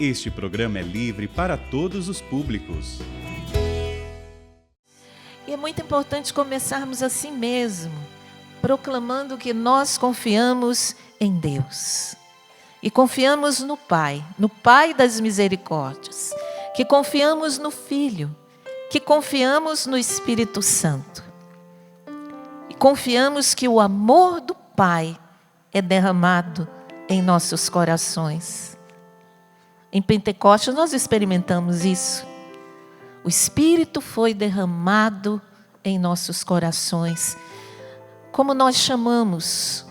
Este programa é livre para todos os públicos. E é muito importante começarmos assim mesmo, proclamando que nós confiamos em Deus. E confiamos no Pai das misericórdias. Que confiamos no Filho. Que confiamos no Espírito Santo. E confiamos que o amor do Pai é derramado em nossos corações. Em Pentecostes nós experimentamos isso. O Espírito foi derramado em nossos corações. Como nós chamamos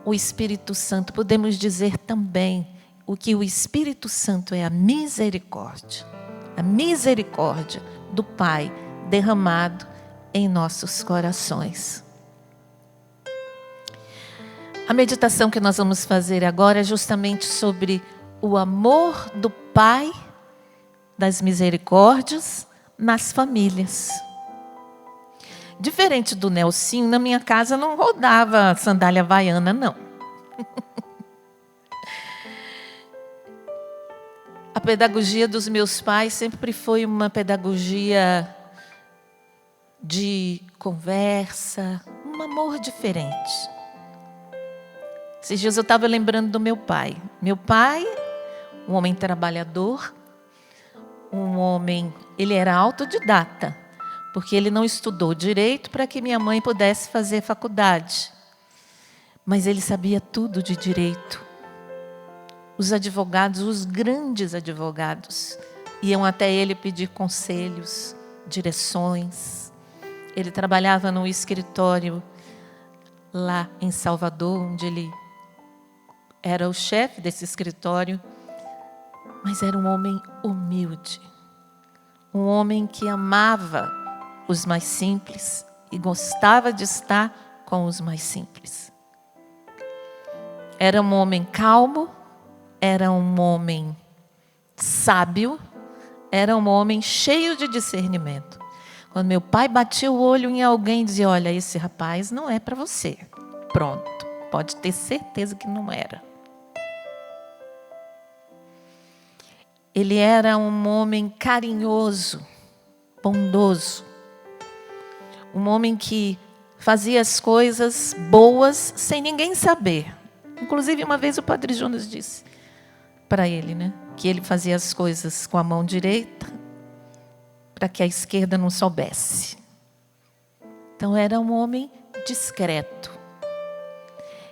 o Espírito Santo, podemos dizer também o que o Espírito Santo é a misericórdia. A misericórdia do Pai derramado em nossos corações. A meditação que nós vamos fazer agora é justamente sobre o amor do Pai das misericórdias nas famílias. Diferente do Nelsinho, na minha casa não rodava sandália havaiana, não. A pedagogia dos meus pais sempre foi uma pedagogia de conversa, um amor diferente. Esses dias eu estava lembrando do meu pai. Meu pai, um homem trabalhador, um homem, ele era autodidata, porque ele não estudou direito para que minha mãe pudesse fazer faculdade. Mas ele sabia tudo de direito. Os advogados, os grandes advogados, iam até ele pedir conselhos, direções. Ele trabalhava num escritório lá em Salvador, onde ele era o chefe desse escritório. Mas era um homem humilde, um homem que amava os mais simples e gostava de estar com os mais simples. Era um homem calmo, era um homem sábio, era um homem cheio de discernimento. Quando meu pai batia o olho em alguém e dizia: olha, esse rapaz não é para você. Pronto, pode ter certeza que não era. Ele era um homem carinhoso, bondoso. Um homem que fazia as coisas boas sem ninguém saber. Inclusive, uma vez o Padre Jonas disse para ele, né, que ele fazia as coisas com a mão direita para que a esquerda não soubesse. Então, era um homem discreto.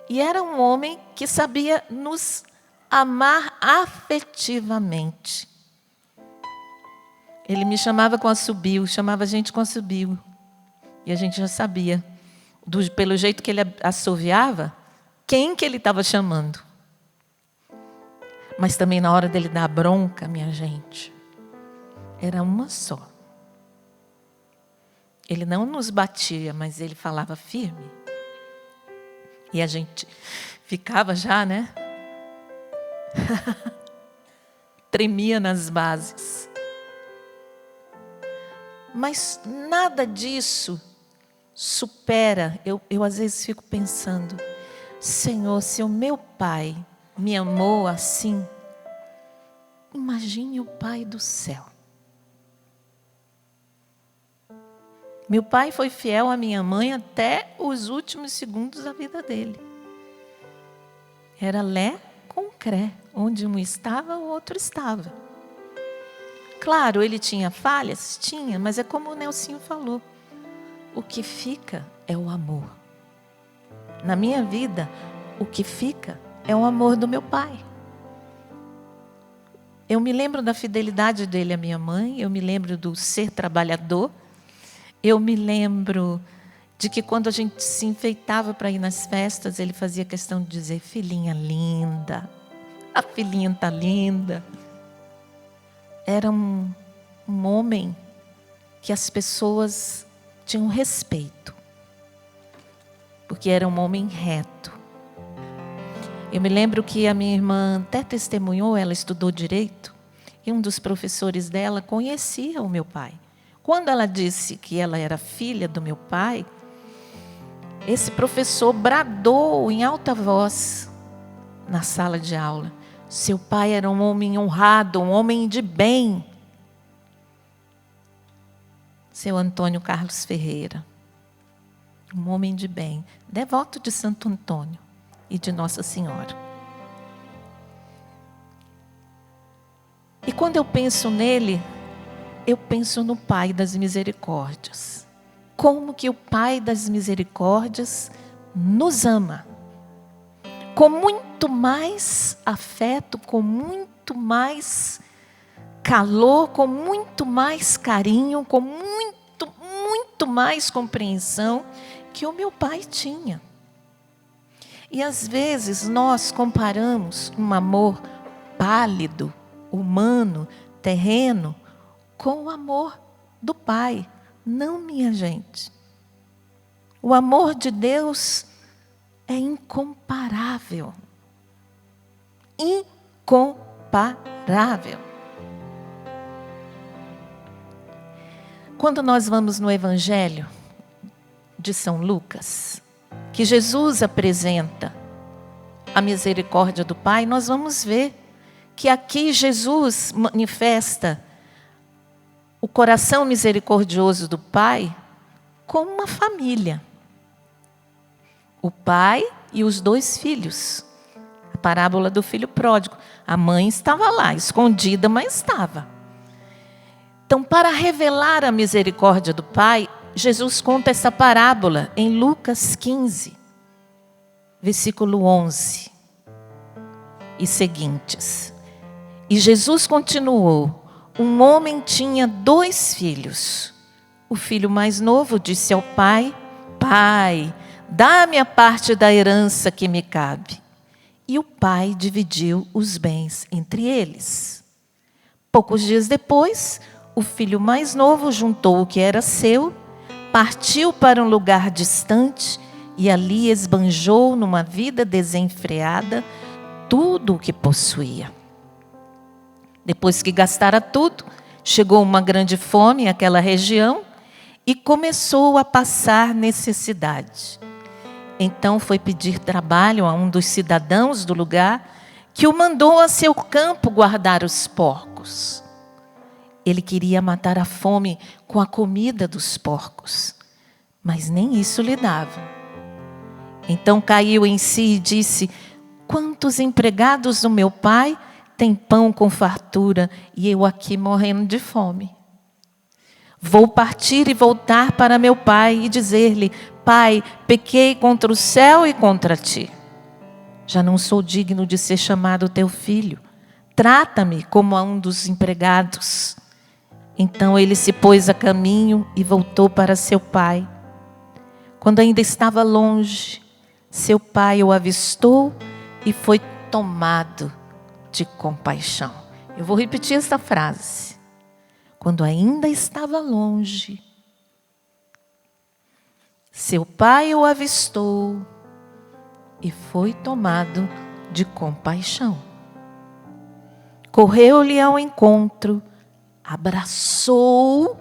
E era um homem que sabia nos amar afetivamente. Ele me chamava com assobio, chamava a gente com assobio. E a gente já sabia, pelo jeito que ele assoviava, quem que ele estava chamando. Mas também na hora dele dar bronca, minha gente, era uma só. Ele não nos batia, mas ele falava firme. E a gente ficava já, né? Tremia nas bases. Mas nada disso supera. Eu às vezes fico pensando: Senhor, se o meu pai me amou assim, imagine o Pai do céu. Meu pai foi fiel à minha mãe até os últimos segundos da vida dele. Era lé com cré. Onde um estava, o outro estava. Claro, ele tinha falhas? Tinha, mas é como o Nelsinho falou. O que fica é o amor. Na minha vida, o que fica é o amor do meu pai. Eu me lembro da fidelidade dele à minha mãe, eu me lembro do ser trabalhador, eu me lembro de que quando a gente se enfeitava para ir nas festas, ele fazia questão de dizer: filhinha linda, a filhinha está linda. Era um homem que as pessoas tinham respeito, porque era um homem reto. Eu me lembro que a minha irmã até testemunhou, ela estudou direito, e um dos professores dela conhecia o meu pai. Quando ela disse que ela era filha do meu pai, esse professor bradou em alta voz na sala de aula: Seu pai era um homem honrado, um homem de bem. Seu Antônio Carlos Ferreira, um homem de bem, devoto de Santo Antônio e de Nossa Senhora. E quando eu penso nele, eu penso no Pai das Misericórdias. Como que o Pai das Misericórdias nos ama. Com muito mais afeto, com muito mais calor, com muito mais carinho, com muito mais compreensão que o meu pai tinha. E às vezes nós comparamos um amor pálido, humano, terreno, com o amor do Pai. Não, minha gente. O amor de Deus é incomparável. Incomparável. Quando nós vamos no Evangelho de São Lucas, que Jesus apresenta a misericórdia do Pai, nós vamos ver que aqui Jesus manifesta o coração misericordioso do Pai como uma família. O pai e os 2 filhos. A parábola do filho pródigo. A mãe estava lá, escondida, mas estava. Então, para revelar a misericórdia do Pai, Jesus conta essa parábola em Lucas 15, versículo 11 e seguintes. E Jesus continuou: um homem tinha 2 filhos. O filho mais novo disse ao pai: Pai, dá-me a parte da herança que me cabe. E o pai dividiu os bens entre eles. Poucos dias depois, o filho mais novo juntou o que era seu, partiu para um lugar distante e ali esbanjou numa vida desenfreada tudo o que possuía. Depois que gastara tudo, chegou uma grande fome àquela região e começou a passar necessidade. Então foi pedir trabalho a um dos cidadãos do lugar, que o mandou a seu campo guardar os porcos. Ele queria matar a fome com a comida dos porcos, mas nem isso lhe dava. Então caiu em si e disse: quantos empregados do meu pai têm pão com fartura e eu aqui morrendo de fome? Vou partir e voltar para meu pai e dizer-lhe: Pai, pequei contra o céu e contra ti. Já não sou digno de ser chamado teu filho. Trata-me como a um dos empregados. Então ele se pôs a caminho e voltou para seu pai. Quando ainda estava longe, seu pai o avistou e foi tomado de compaixão. Eu vou repetir essa frase. Quando ainda estava longe, seu pai o avistou e foi tomado de compaixão. Correu-lhe ao encontro, abraçou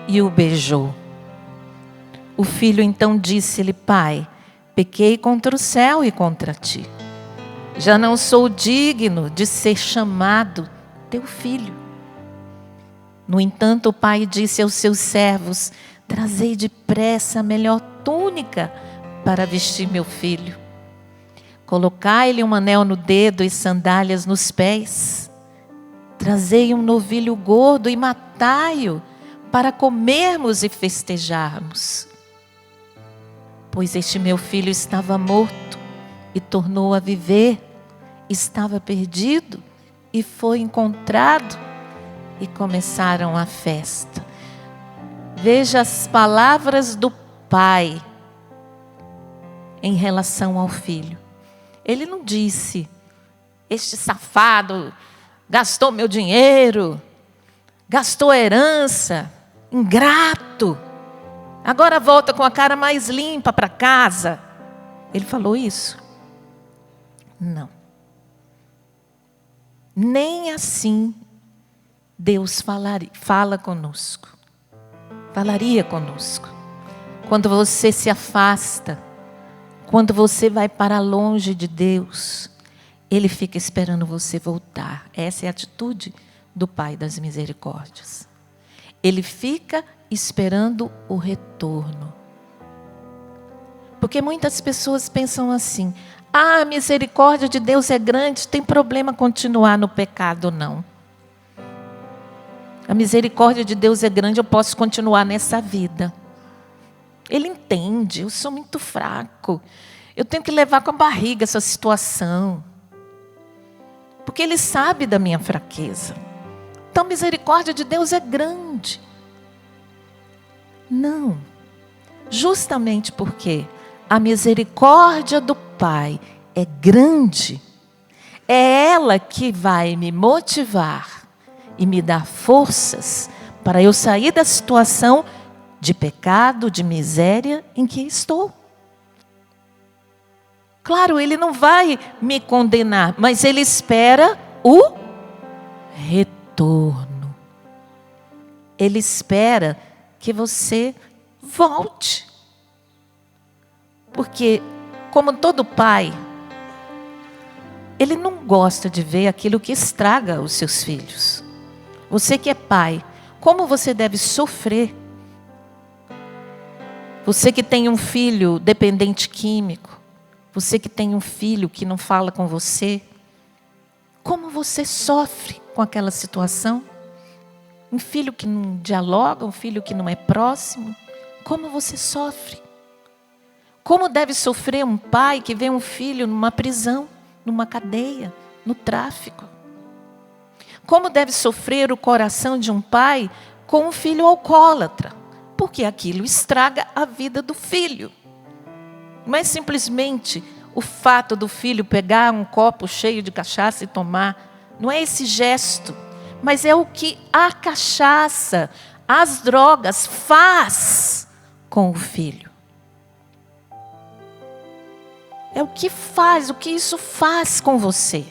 e o beijou. O filho então disse-lhe: Pai, pequei contra o céu e contra ti. Já não sou digno de ser chamado teu filho. No entanto, o pai disse aos seus servos: trazei depressa a melhor túnica para vestir meu filho. Colocai-lhe um anel no dedo e sandálias nos pés. Trazei um novilho gordo e matai-o para comermos e festejarmos. Pois este meu filho estava morto e tornou a viver, estava perdido e foi encontrado, e começaram a festa. Veja as palavras do pai em relação ao filho. Ele não disse: este safado gastou meu dinheiro, gastou a herança, ingrato, agora volta com a cara mais limpa para casa. Ele falou isso? Não. Nem assim Deus fala conosco. Falaria conosco. Quando você se afasta, quando você vai para longe de Deus, Ele fica esperando você voltar. Essa é a atitude do Pai das misericórdias. Ele fica esperando o retorno. Porque muitas pessoas pensam assim: a misericórdia de Deus é grande, tem problema continuar no pecado? Não. A misericórdia de Deus é grande, eu posso continuar nessa vida. Ele entende, eu sou muito fraco. Eu tenho que levar com a barriga essa situação. Porque Ele sabe da minha fraqueza. Então a misericórdia de Deus é grande. Não. Justamente porque a misericórdia do Pai é grande, é ela que vai me motivar e me dar forças para eu sair da situação de pecado, de miséria em que estou. Claro, Ele não vai me condenar, mas Ele espera o retorno. Ele espera que você volte. Porque, como todo pai, ele não gosta de ver aquilo que estraga os seus filhos. Você que é pai, como você deve sofrer? Você que tem um filho dependente químico, você que tem um filho que não fala com você, como você sofre com aquela situação? Um filho que não dialoga, um filho que não é próximo, como você sofre? Como deve sofrer um pai que vê um filho numa prisão, numa cadeia, no tráfico? Como deve sofrer o coração de um pai com um filho alcoólatra? Porque aquilo estraga a vida do filho. Não é simplesmente o fato do filho pegar um copo cheio de cachaça e tomar. Não é esse gesto, mas é o que a cachaça, as drogas faz com o filho. É o que faz, o que isso faz com você.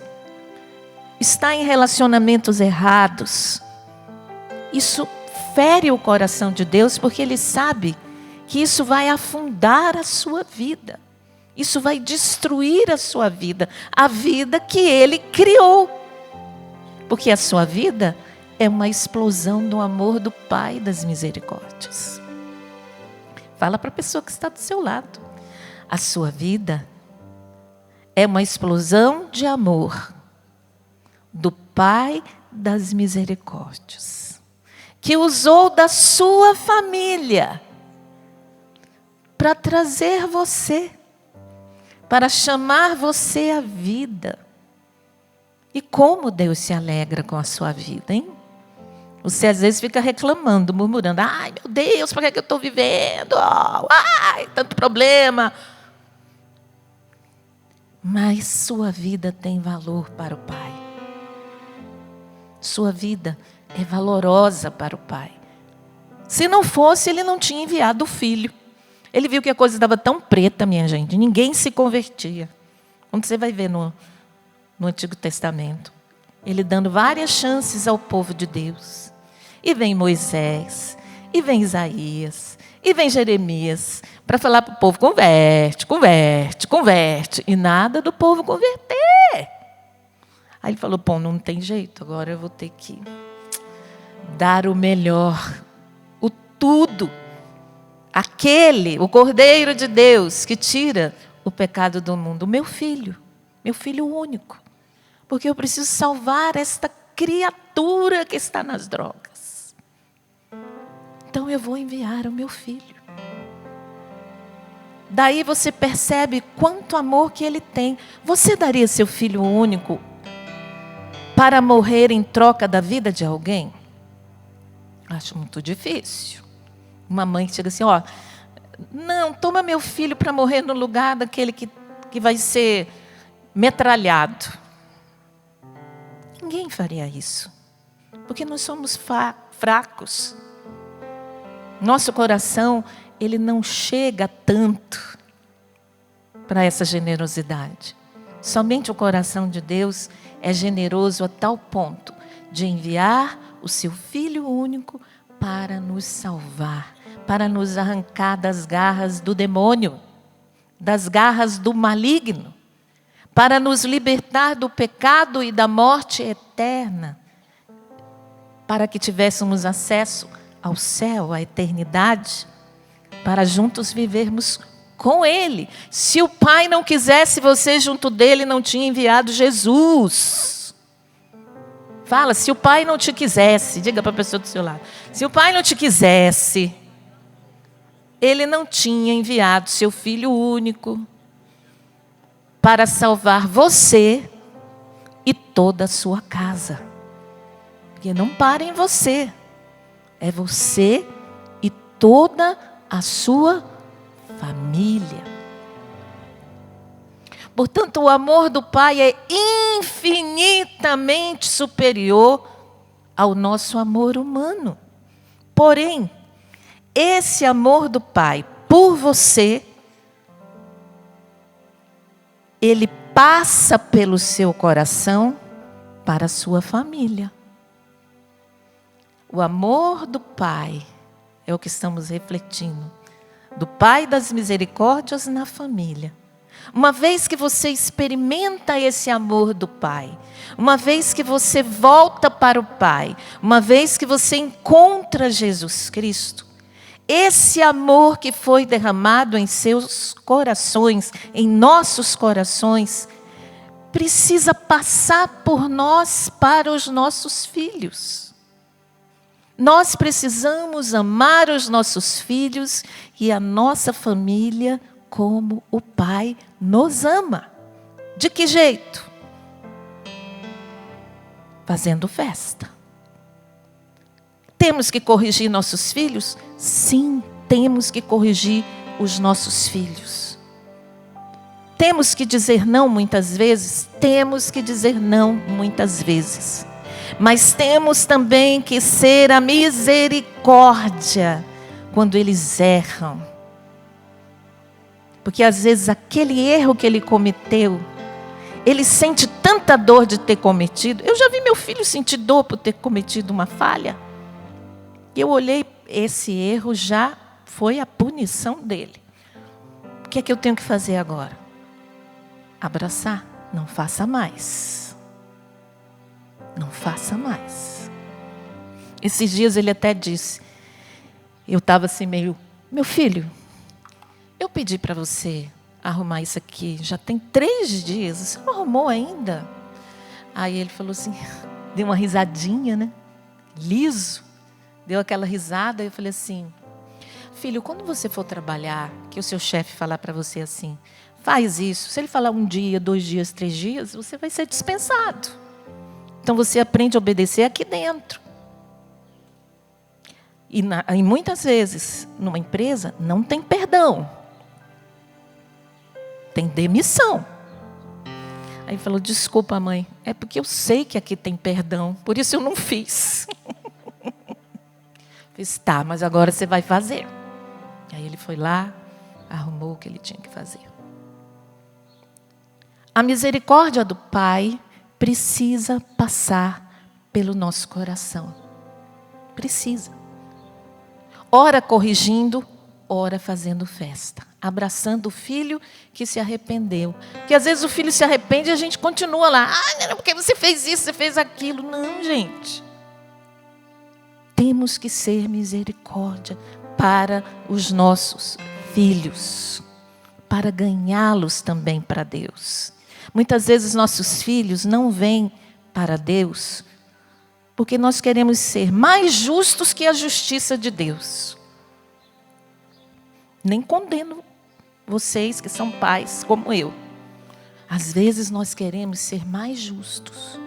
Está em relacionamentos errados. Isso fere o coração de Deus, porque Ele sabe que isso vai afundar a sua vida. Isso vai destruir a sua vida, a vida que Ele criou. Porque a sua vida é uma explosão do amor do Pai das misericórdias. Fala para a pessoa que está do seu lado. A sua vida é uma explosão de amor do Pai das misericórdias, que usou da sua família para trazer você, para chamar você à vida. E como Deus se alegra com a sua vida, hein? Você às vezes fica reclamando, murmurando: ai meu Deus, para que eu estou vivendo? Ai, tanto problema. Mas sua vida tem valor para o Pai. Sua vida é valorosa para o Pai. Se não fosse, Ele não tinha enviado o Filho. Ele viu que a coisa estava tão preta, minha gente, ninguém se convertia. Quando você vai ver no Antigo Testamento, Ele dando várias chances ao povo de Deus. E vem Moisés, e vem Isaías, e vem Jeremias, para falar para o povo: converte, converte, converte. E nada do povo converter. Aí ele falou: pô, não tem jeito, agora eu vou ter que dar o melhor, o tudo. O Cordeiro de Deus que tira o pecado do mundo, meu filho único. Porque eu preciso salvar esta criatura que está nas drogas. Então eu vou enviar o meu filho. Daí você percebe quanto amor que Ele tem. Você daria seu filho único para morrer em troca da vida de alguém? Acho muito difícil. Uma mãe chega assim: ó, não, toma meu filho para morrer no lugar daquele que vai ser metralhado. Ninguém faria isso. Porque nós somos fracos. Nosso coração, ele não chega tanto para essa generosidade. Somente o coração de Deus é generoso a tal ponto de enviar o seu Filho único para nos salvar, para nos arrancar das garras do demônio, das garras do maligno, para nos libertar do pecado e da morte eterna, para que tivéssemos acesso ao céu, à eternidade, para juntos vivermos com Ele. Se o Pai não quisesse você junto dele, não tinha enviado Jesus. Fala, se o Pai não te quisesse, diga para a pessoa do seu lado, se o Pai não te quisesse, Ele não tinha enviado seu Filho único para salvar você e toda a sua casa. Porque não para em você, é você e toda a sua família. Portanto, o amor do Pai é infinitamente superior ao nosso amor humano. Porém, esse amor do Pai por você, ele passa pelo seu coração para a sua família. O amor do Pai é o que estamos refletindo. Do Pai das misericórdias na família. Uma vez que você experimenta esse amor do Pai, uma vez que você volta para o Pai, uma vez que você encontra Jesus Cristo, esse amor que foi derramado em seus corações, em nossos corações, precisa passar por nós para os nossos filhos. Nós precisamos amar os nossos filhos e a nossa família como o Pai nos ama. De que jeito? Fazendo festa. Temos que corrigir nossos filhos? Sim, temos que corrigir os nossos filhos. Temos que dizer não muitas vezes? Temos que dizer não muitas vezes. Mas temos também que ser a misericórdia quando eles erram. Porque às vezes aquele erro que ele cometeu, ele sente tanta dor de ter cometido. Eu já vi meu filho sentir dor por ter cometido uma falha. E eu olhei, esse erro já foi a punição dele. O que é que eu tenho que fazer agora? Abraçar. Não faça mais. Não faça mais. Esses dias ele até disse, eu estava assim meio, meu filho, eu pedi para você arrumar isso aqui, já tem 3 dias, você não arrumou ainda? Aí ele falou assim, deu uma risadinha, né? Liso, deu aquela risada, e eu falei assim, filho, quando você for trabalhar, que o seu chefe falar para você assim, faz isso, se ele falar 1 dia, 2 dias, 3 dias, você vai ser dispensado. Então você aprende a obedecer aqui dentro. E muitas vezes, numa empresa, não tem perdão. Tem demissão. Aí ele falou, desculpa mãe, é porque eu sei que aqui tem perdão, por isso eu não fiz. Fiz, tá, mas agora você vai fazer. Aí ele foi lá, arrumou o que ele tinha que fazer. A misericórdia do Pai precisa passar pelo nosso coração. Precisa. Ora corrigindo, ora fazendo festa. Abraçando o filho que se arrependeu. Porque às vezes o filho se arrepende e a gente continua lá. Ah, não, porque você fez isso, você fez aquilo. Não, gente. Temos que ser misericórdia para os nossos filhos. Para ganhá-los também para Deus. Muitas vezes nossos filhos não vêm para Deus porque nós queremos ser mais justos que a justiça de Deus. Nem condeno vocês que são pais como eu. Às vezes nós queremos ser mais justos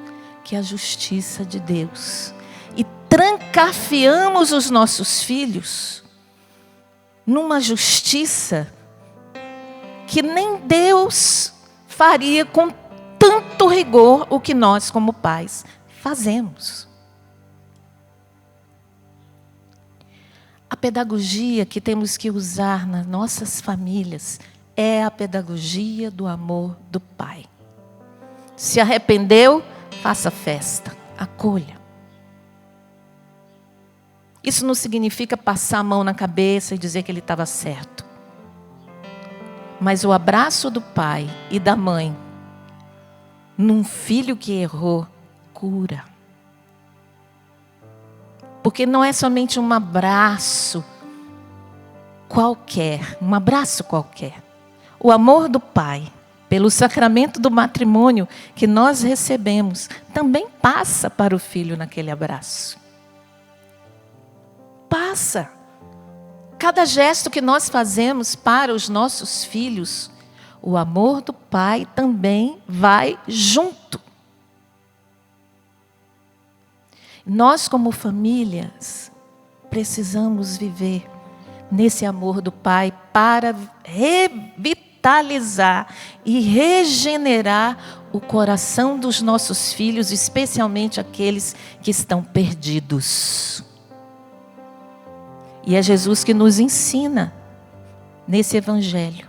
que a justiça de Deus. E trancafiamos os nossos filhos numa justiça que nem Deus faria com tanto rigor o que nós, como pais, fazemos. A pedagogia que temos que usar nas nossas famílias é a pedagogia do amor do Pai. Se arrependeu, faça festa, acolha. Isso não significa passar a mão na cabeça e dizer que ele estava certo. Mas o abraço do pai e da mãe num filho que errou, cura. Porque não é somente um abraço qualquer, um abraço qualquer. O amor do Pai, pelo sacramento do matrimônio que nós recebemos, também passa para o filho naquele abraço. Passa. Cada gesto que nós fazemos para os nossos filhos, o amor do Pai também vai junto. Nós, como famílias, precisamos viver nesse amor do Pai para revitalizar e regenerar o coração dos nossos filhos, especialmente aqueles que estão perdidos. E é Jesus que nos ensina, nesse Evangelho,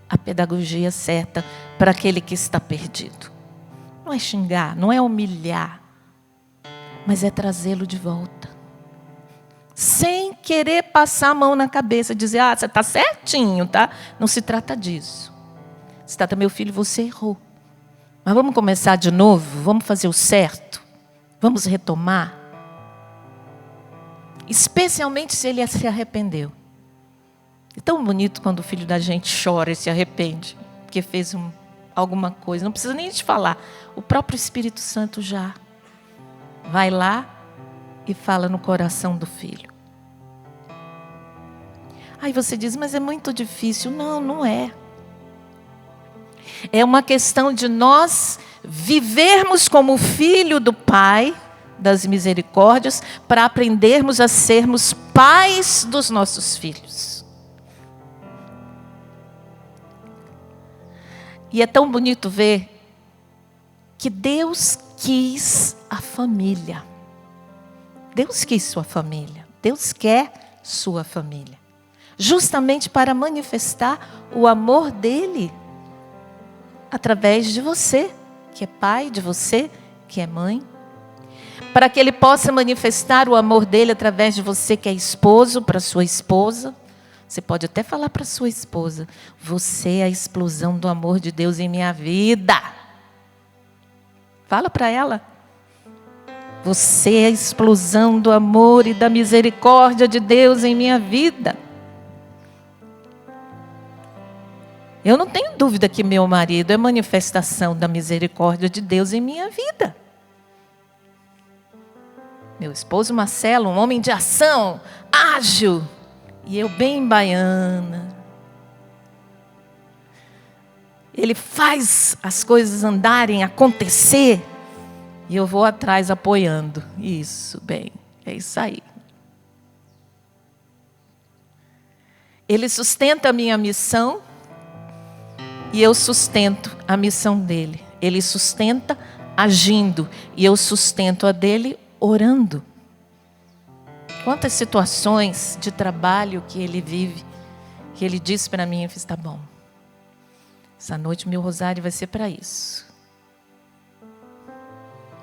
a pedagogia certa para aquele que está perdido. Não é xingar, não é humilhar, mas é trazê-lo de volta. Sem querer passar a mão na cabeça, dizer, você está certinho, tá? Não se trata disso. Se trata, meu filho, você errou. Mas vamos começar de novo? Vamos fazer o certo? Vamos retomar? Especialmente se ele se arrependeu. É tão bonito quando o filho da gente chora e se arrepende, porque fez alguma coisa. Não precisa nem te falar. O próprio Espírito Santo já vai lá e fala no coração do filho. Aí você diz, mas é muito difícil. Não, não é. É uma questão de nós vivermos como filho do Pai das misericórdias, para aprendermos a sermos pais dos nossos filhos. E é tão bonito ver que Deus quis a família. Deus quis sua família. Deus quer sua família. Justamente para manifestar o amor dele através de você, que é pai, de você, que é mãe. Para que ele possa manifestar o amor dele através de você, que é esposo, para sua esposa. Você pode até falar para sua esposa, você é a explosão do amor de Deus em minha vida. Fala para ela. Você é a explosão do amor e da misericórdia de Deus em minha vida. Eu não tenho dúvida que meu marido é manifestação da misericórdia de Deus em minha vida. Meu esposo Marcelo, um homem de ação, ágil, e eu bem baiana. Ele faz as coisas andarem, acontecer, e eu vou atrás apoiando. Isso, bem, é isso aí. Ele sustenta a minha missão, e eu sustento a missão dele. Ele sustenta agindo, e eu sustento a dele orando. Quantas situações de trabalho que ele vive, que ele disse para mim, eu fiz, tá bom. Essa noite meu rosário vai ser para isso.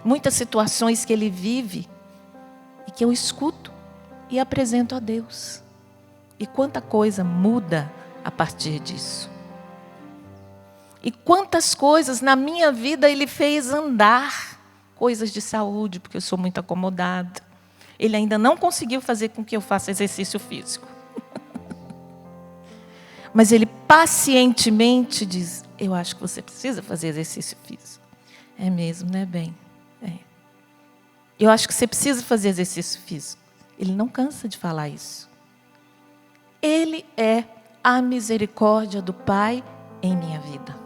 Muitas situações que ele vive e que eu escuto e apresento a Deus. E quanta coisa muda a partir disso. E quantas coisas na minha vida ele fez andar. Coisas de saúde, porque eu sou muito acomodada. Ele ainda não conseguiu fazer com que eu faça exercício físico. Mas ele pacientemente diz, eu acho que você precisa fazer exercício físico. É mesmo, né, bem? É. Eu acho que você precisa fazer exercício físico. Ele não cansa de falar isso. Ele é a misericórdia do Pai em minha vida.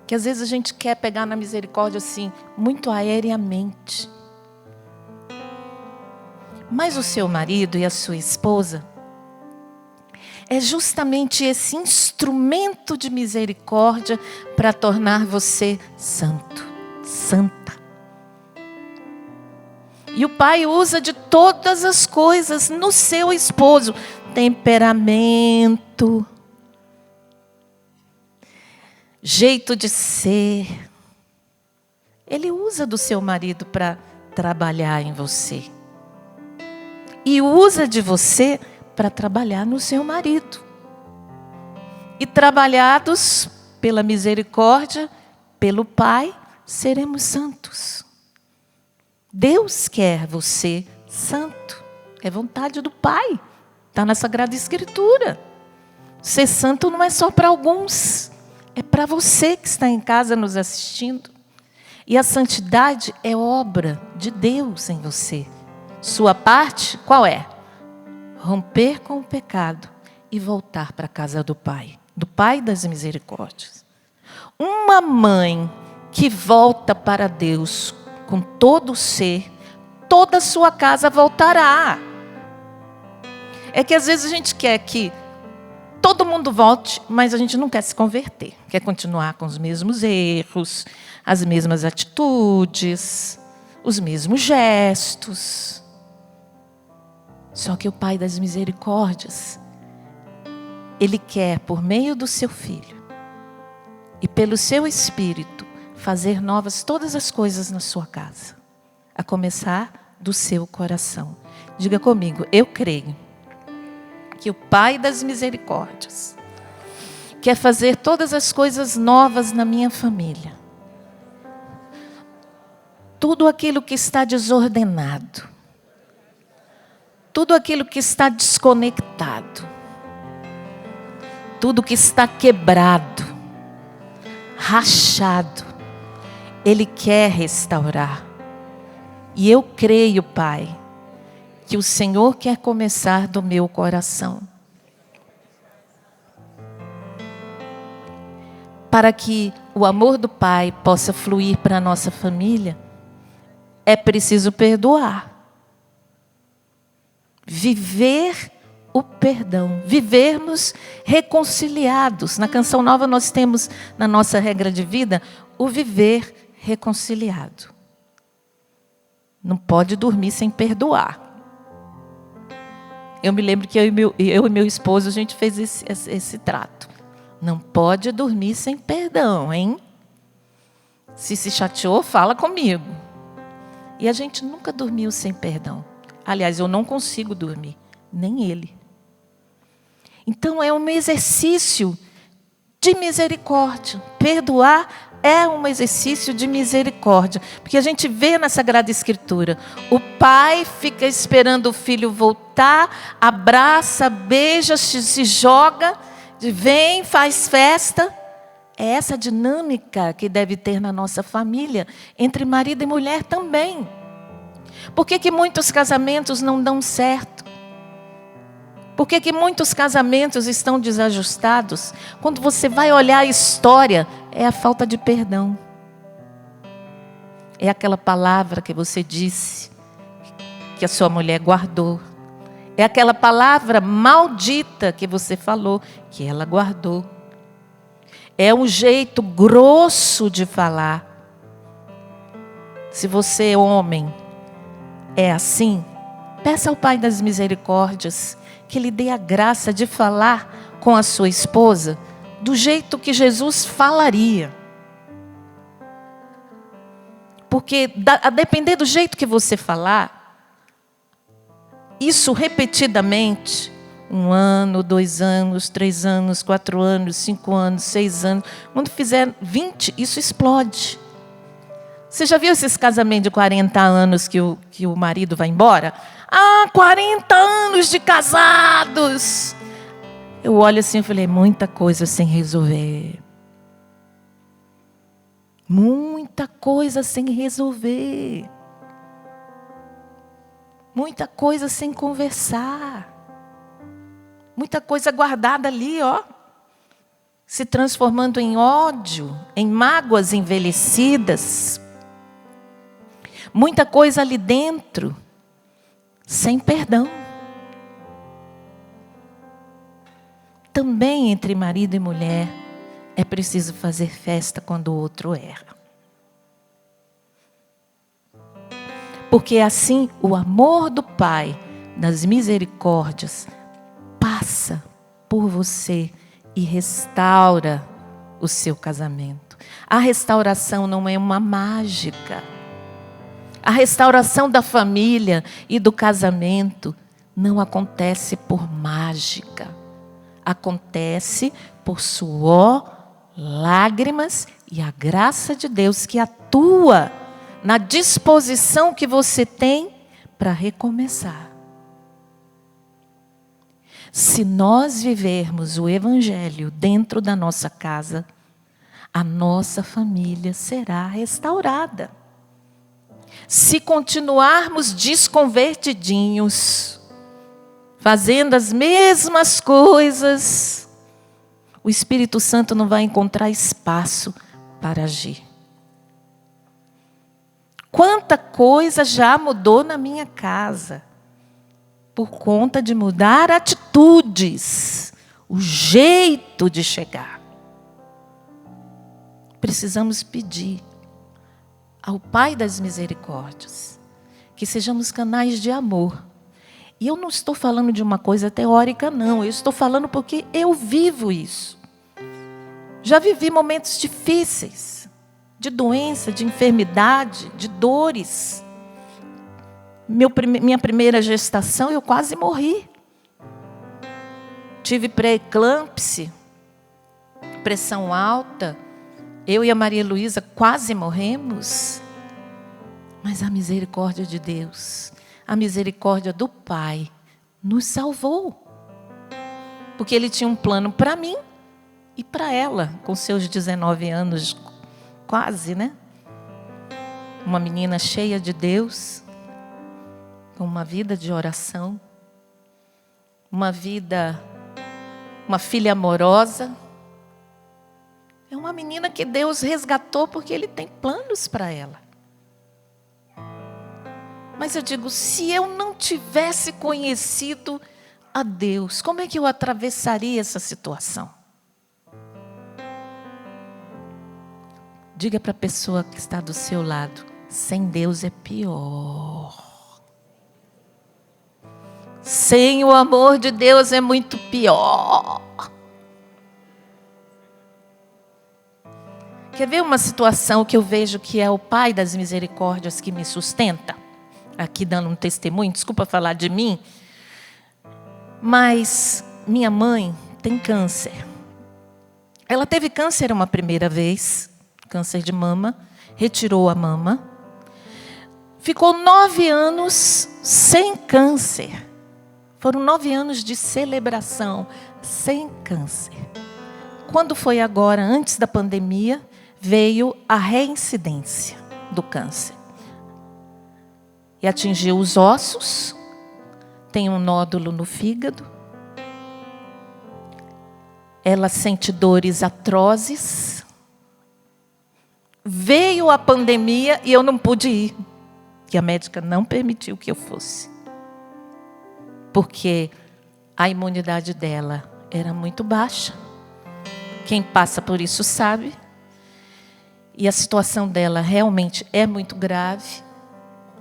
Que às vezes a gente quer pegar na misericórdia assim, muito aéreamente. Mas o seu marido e a sua esposa é justamente esse instrumento de misericórdia para tornar você santo, santa. E o Pai usa de todas as coisas no seu esposo. Temperamento, jeito de ser. Ele usa do seu marido para trabalhar em você. E usa de você para trabalhar no seu marido. E trabalhados pela misericórdia, pelo Pai, seremos santos. Deus quer você santo. É vontade do Pai. Está na Sagrada Escritura. Ser santo não é só para alguns. É para você que está em casa nos assistindo. E a santidade é obra de Deus em você. Sua parte, qual é? Romper com o pecado e voltar para a casa do Pai. Do Pai das misericórdias. Uma mãe que volta para Deus com todo o ser, toda a sua casa voltará. É que às vezes a gente quer que todo mundo volte, mas a gente não quer se converter. Quer continuar com os mesmos erros, as mesmas atitudes, os mesmos gestos. Só que o Pai das misericórdias, Ele quer, por meio do seu Filho e pelo seu Espírito, fazer novas todas as coisas na sua casa. A começar do seu coração. Diga comigo, eu creio que o Pai das misericórdias quer fazer todas as coisas novas na minha família. Tudo aquilo que está desordenado, tudo aquilo que está desconectado, tudo que está quebrado, rachado, Ele quer restaurar. E eu creio, Pai, que o Senhor quer começar do meu coração. Para que o amor do Pai possa fluir para a nossa família, é preciso perdoar. Viver o perdão. Vivermos reconciliados. Na Canção Nova nós temos, na nossa regra de vida, o viver reconciliado. Não pode dormir sem perdoar. Eu me lembro que eu e meu esposo, a gente fez esse trato. Não pode dormir sem perdão, hein? Se chateou, fala comigo. E a gente nunca dormiu sem perdão. Aliás, eu não consigo dormir, nem ele. Então é um exercício de misericórdia. Perdoar é um exercício de misericórdia. Porque a gente vê na Sagrada Escritura, o pai fica esperando o filho voltar, abraça, beija, se joga, vem, faz festa. É essa dinâmica que deve ter na nossa família, entre marido e mulher também. Por que muitos casamentos não dão certo? Por que muitos casamentos estão desajustados? Quando você vai olhar a história, é a falta de perdão. É aquela palavra que você disse, que a sua mulher guardou. É aquela palavra maldita que você falou, que ela guardou. É um jeito grosso de falar. Se você, homem, é assim, peça ao Pai das Misericórdias que lhe dê a graça de falar com a sua esposa do jeito que Jesus falaria. Porque a depender do jeito que você falar, isso repetidamente, 1 ano, 2 anos, 3 anos, 4 anos, 5 anos, 6 anos, quando fizer 20, isso explode. Você já viu esses casamentos de 40 anos que o marido vai embora? 40 anos de casados! Eu olho assim e falei, muita coisa sem resolver. Muita coisa sem resolver. Muita coisa sem conversar. Muita coisa guardada ali, ó. Se transformando em ódio, em mágoas envelhecidas. Muita coisa ali dentro, sem perdão. Também entre marido e mulher, é preciso fazer festa quando o outro erra. Porque assim, o amor do Pai, das misericórdias, passa por você e restaura o seu casamento. A restauração não é uma mágica. A restauração da família e do casamento não acontece por mágica. Acontece por suor, lágrimas, e a graça de Deus que atua na disposição que você tem para recomeçar. Se nós vivermos o Evangelho dentro da nossa casa, a nossa família será restaurada. Se continuarmos desconvertidinhos, fazendo as mesmas coisas, o Espírito Santo não vai encontrar espaço para agir. Quanta coisa já mudou na minha casa, por conta de mudar atitudes, o jeito de chegar. Precisamos pedir ao Pai das Misericórdias que sejamos canais de amor. E eu não estou falando de uma coisa teórica, não. Eu estou falando porque eu vivo isso. Já vivi momentos difíceis, de doença, de enfermidade, de dores. Minha primeira gestação, eu quase morri. Tive pré-eclâmpsia, pressão alta. Eu e a Maria Luísa quase morremos. Mas a misericórdia de Deus, a misericórdia do Pai, nos salvou. Porque Ele tinha um plano para mim e para ela, com seus 19 anos, quase, né? Uma menina cheia de Deus, com uma vida de oração, uma filha amorosa. É uma menina que Deus resgatou porque Ele tem planos para ela. Mas eu digo, se eu não tivesse conhecido a Deus, como é que eu atravessaria essa situação? Diga para a pessoa que está do seu lado, sem Deus é pior. Sem o amor de Deus é muito pior. Quer ver uma situação que eu vejo que é o Pai das Misericórdias que me sustenta? Aqui dando um testemunho, desculpa falar de mim. Mas minha mãe tem câncer. Ela teve câncer uma primeira vez, câncer de mama, retirou a mama. Ficou 9 anos sem câncer. Foram 9 anos de celebração, sem câncer. Quando foi agora, antes da pandemia, veio a reincidência do câncer. E atingiu os ossos, tem um nódulo no fígado. Ela sente dores atrozes. Veio a pandemia e eu não pude ir, que a médica não permitiu que eu fosse. Porque a imunidade dela era muito baixa. Quem passa por isso sabe. E a situação dela realmente é muito grave.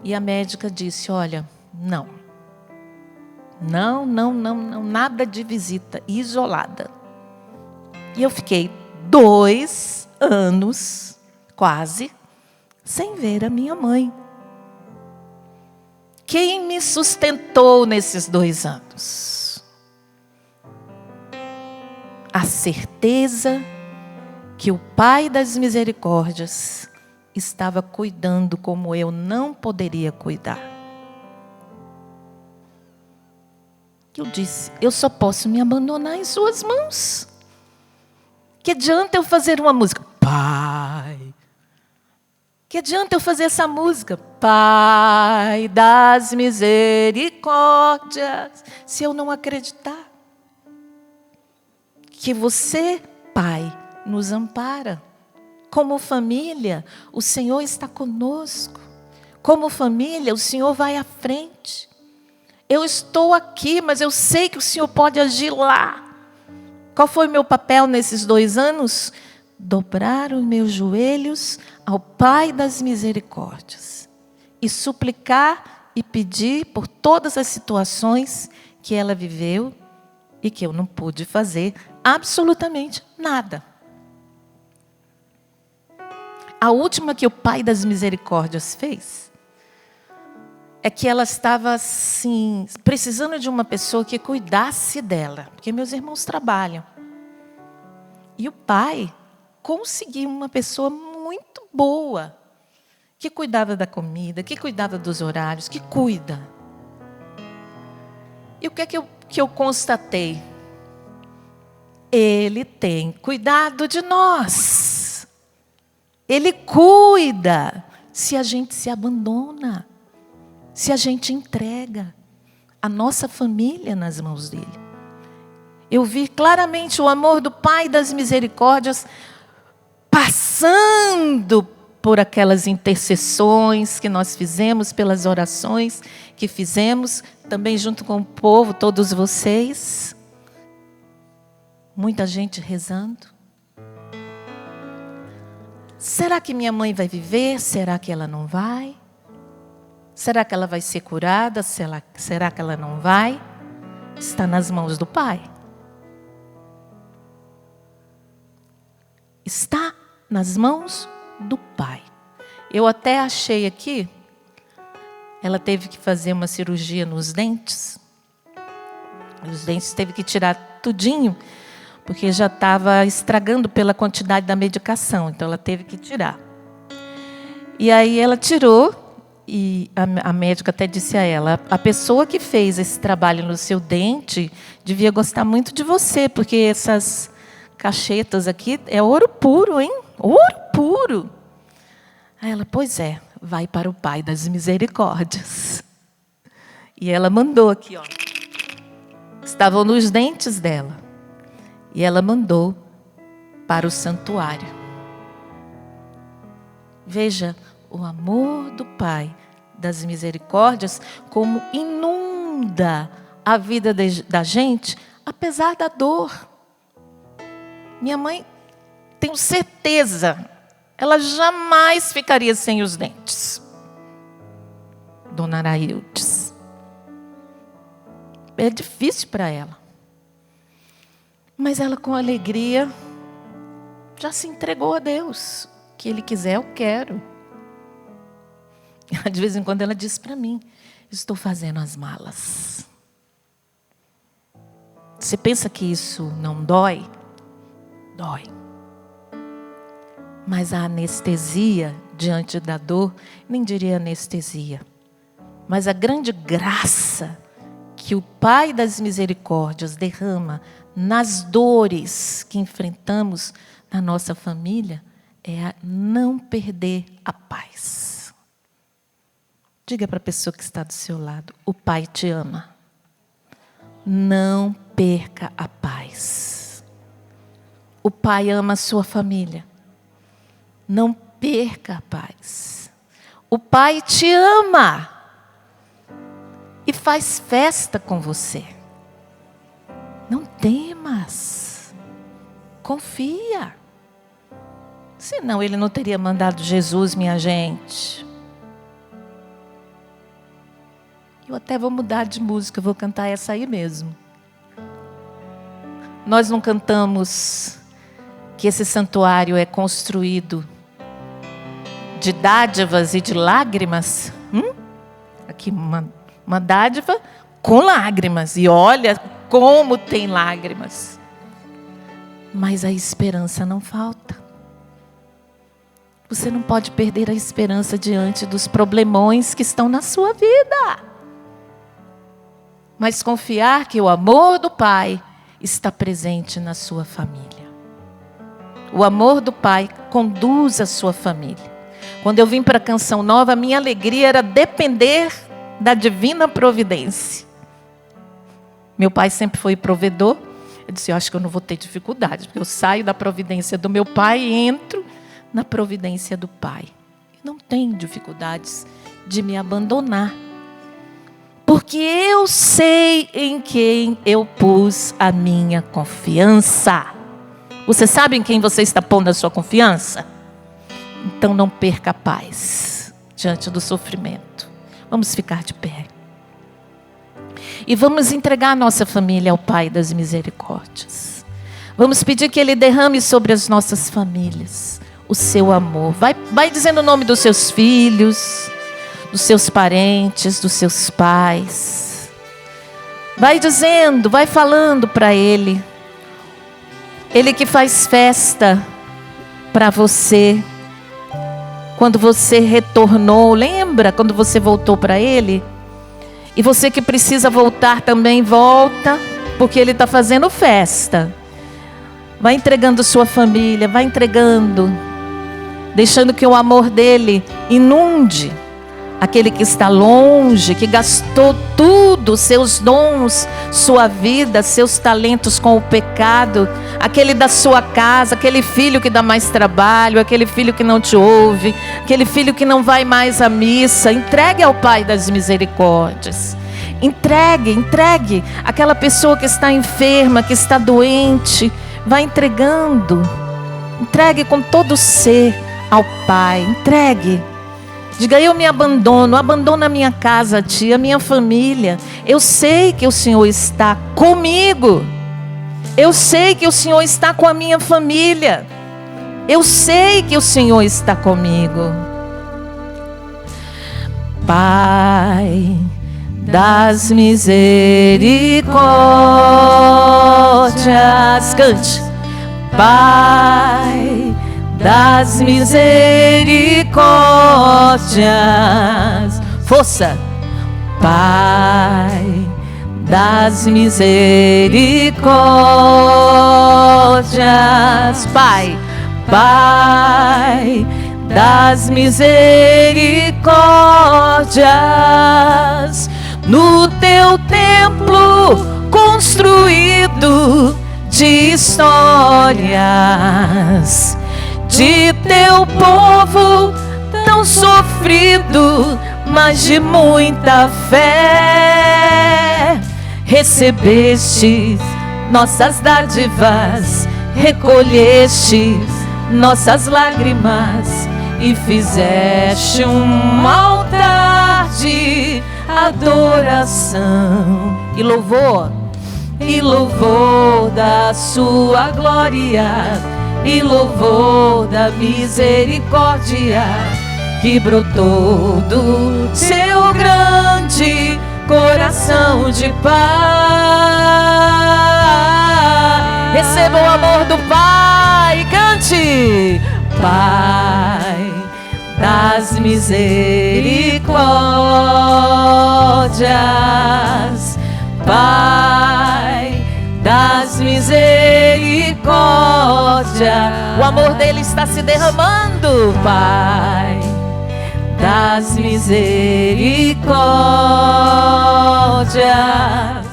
E a médica disse, olha, não, nada de visita, isolada. E eu fiquei 2 anos, quase, sem ver a minha mãe. Quem me sustentou nesses 2 anos? A certeza que o Pai das Misericórdias estava cuidando como eu não poderia cuidar. Eu disse, eu só posso me abandonar em suas mãos. Que adianta eu fazer uma música? Pai. Que adianta eu fazer essa música? Pai das misericórdias. Se eu não acreditar que você, Pai, nos ampara. Como família, o Senhor está conosco. Como família, o Senhor vai à frente. Eu estou aqui, mas eu sei que o Senhor pode agir lá. Qual foi o meu papel nesses 2 anos? Dobrar os meus joelhos ao Pai das Misericórdias. E suplicar e pedir por todas as situações que ela viveu e que eu não pude fazer absolutamente nada. A última que o Pai das Misericórdias fez é que ela estava assim, precisando de uma pessoa que cuidasse dela, porque meus irmãos trabalham. E o pai consegui uma pessoa muito boa, que cuidava da comida, que cuidava dos horários, que cuida. E o que é que eu constatei? Ele tem cuidado de nós. Ele cuida se a gente se abandona, se a gente entrega a nossa família nas mãos dele. Eu vi claramente o amor do Pai das Misericórdias passando por aquelas intercessões que nós fizemos, pelas orações que fizemos, também junto com o povo, todos vocês. Muita gente rezando. Será que minha mãe vai viver? Será que ela não vai? Será que ela vai ser curada? Será que ela não vai? Está nas mãos do Pai. Está nas mãos do Pai. Eu até achei aqui, ela teve que fazer uma cirurgia nos dentes. Os dentes teve que tirar tudinho, porque já estava estragando pela quantidade da medicação. Então ela teve que tirar. E aí ela tirou, e a médica até disse a ela: a pessoa que fez esse trabalho no seu dente devia gostar muito de você, porque essas cachetas aqui é ouro puro, hein? Ouro puro. Aí ela: pois é, vai para o Pai das Misericórdias. E ela mandou aqui, ó. Estavam nos dentes dela. E ela mandou para o santuário. Veja o amor do Pai das Misericórdias, como inunda a vida da gente, apesar da dor. Minha mãe, tenho certeza, ela jamais ficaria sem os dentes. Dona Araildes. É difícil para ela. Mas ela, com alegria, já se entregou a Deus. O que Ele quiser, eu quero. De vez em quando ela diz para mim: estou fazendo as malas. Você pensa que isso não dói? Dói. Mas a anestesia diante da dor, nem diria anestesia, mas a grande graça que o Pai das Misericórdias derrama nas dores que enfrentamos na nossa família, é a não perder a paz. Diga para a pessoa que está do seu lado: o Pai te ama. Não perca a paz. O Pai ama a sua família. Não perca a paz. O Pai te ama e faz festa com você. Não temas. Confia. Senão Ele não teria mandado Jesus, minha gente. Eu até vou mudar de música, vou cantar essa aí mesmo. Nós não cantamos que esse santuário é construído de dádivas e de lágrimas? Aqui uma dádiva com lágrimas. E olha como tem lágrimas. Mas a esperança não falta. Você não pode perder a esperança diante dos problemões que estão na sua vida. Mas confiar que o amor do Pai está presente na sua família. O amor do Pai conduz a sua família. Quando eu vim para a Canção Nova, a minha alegria era depender da divina providência. Meu pai sempre foi provedor. Eu disse: eu acho que eu não vou ter dificuldade, porque eu saio da providência do meu pai e entro na providência do Pai. Não tenho dificuldades de me abandonar. Porque eu sei em quem eu pus a minha confiança. Você sabe em quem você está pondo a sua confiança? Então não perca a paz diante do sofrimento. Vamos ficar de pé. E vamos entregar a nossa família ao Pai das Misericórdias. Vamos pedir que Ele derrame sobre as nossas famílias o seu amor. Vai dizendo o nome dos seus filhos, dos seus parentes, dos seus pais. Vai dizendo, vai falando para Ele. Ele que faz festa para você. Quando você retornou, lembra quando você voltou para Ele? E você que precisa voltar também, volta, porque Ele está fazendo festa. Vai entregando sua família, vai entregando, deixando que o amor dele inunde aquele que está longe, que gastou tudo, seus dons, sua vida, seus talentos com o pecado, aquele da sua casa, aquele filho que dá mais trabalho, aquele filho que não te ouve, aquele filho que não vai mais à missa. Entregue ao Pai das misericórdias. Entregue aquela pessoa que está enferma, que está doente. Vai entregando. Entregue com todo o ser ao Pai. Entregue. Diga: eu me abandono a minha casa a Ti, a minha família. Eu sei que o Senhor está comigo. Eu sei que o Senhor está com a minha família. Eu sei que o Senhor está comigo. Pai das misericórdias, cante. Pai das misericórdias, força. Pai das misericórdias, Pai, Pai das misericórdias, no Teu templo construído de histórias, de Teu povo tão sofrido, mas de muita fé, recebestes nossas dádivas, recolhestes nossas lágrimas e fizeste um altar de adoração e louvor da sua glória e louvor da misericórdia que brotou do seu grande coração de paz. Receba o amor do Pai, cante. Pai das misericórdias, Pai das misericórdias, o amor dele está se derramando. Pai das misericórdias,